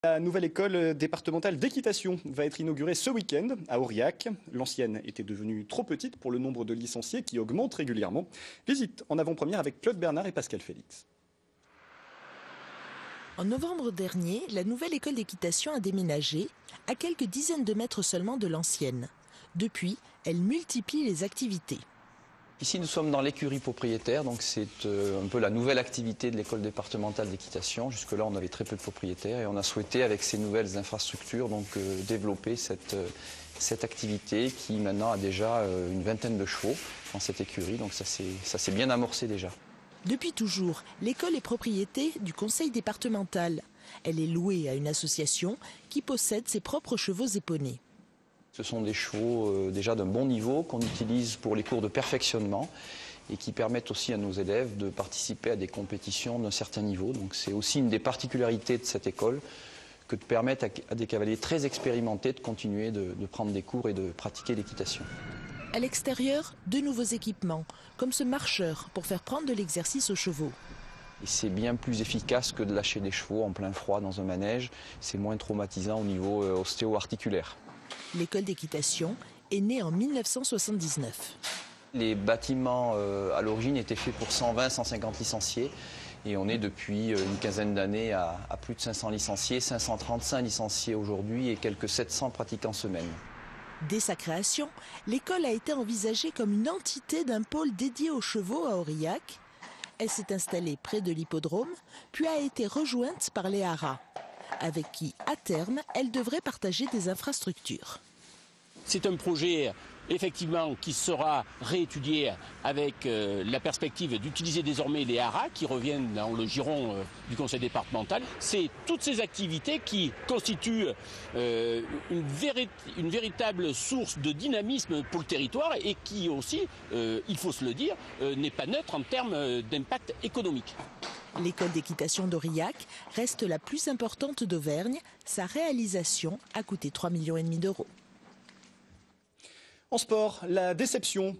La nouvelle école départementale d'équitation va être inaugurée ce week-end à Aurillac. L'ancienne était devenue trop petite pour le nombre de licenciés qui augmente régulièrement. Visite en avant-première avec Claude Bernard et Pascal Félix. En novembre dernier, la nouvelle école d'équitation a déménagé à quelques dizaines de mètres seulement de l'ancienne. Depuis, elle multiplie les activités. Ici, nous sommes dans l'écurie propriétaire, donc c'est un peu la nouvelle activité de l'école départementale d'équitation. Jusque-là, on avait très peu de propriétaires et on a souhaité, avec ces nouvelles infrastructures, développer cette activité qui maintenant a déjà une vingtaine de chevaux dans cette écurie, donc ça s'est bien amorcé déjà. Depuis toujours, l'école est propriété du conseil départemental. Elle est louée à une association qui possède ses propres chevaux et poneys. Ce sont des chevaux déjà d'un bon niveau qu'on utilise pour les cours de perfectionnement et qui permettent aussi à nos élèves de participer à des compétitions d'un certain niveau. Donc c'est aussi une des particularités de cette école que de permettre à des cavaliers très expérimentés de continuer de prendre des cours et de pratiquer l'équitation. À l'extérieur, de nouveaux équipements, comme ce marcheur pour faire prendre de l'exercice aux chevaux. Et c'est bien plus efficace que de lâcher des chevaux en plein froid dans un manège. C'est moins traumatisant au niveau ostéo-articulaire. L'école d'équitation est née en 1979. Les bâtiments à l'origine étaient faits pour 120-150 licenciés et on est depuis une quinzaine d'années à plus de 500 licenciés, 535 licenciés aujourd'hui et quelques 700 pratiquants semaine. Dès sa création, l'école a été envisagée comme une entité d'un pôle dédié aux chevaux à Aurillac. Elle s'est installée près de l'hippodrome, puis a été rejointe par les haras, avec qui, à terme, elle devrait partager des infrastructures. C'est un projet, effectivement, qui sera réétudié avec la perspective d'utiliser désormais les haras qui reviennent dans le giron du conseil départemental. C'est toutes ces activités qui constituent une véritable source de dynamisme pour le territoire et qui aussi, il faut se le dire, n'est pas neutre en termes d'impact économique. L'école d'équitation d'Aurillac reste la plus importante d'Auvergne. Sa réalisation a coûté 3,5 millions d'euros. En sport, la déception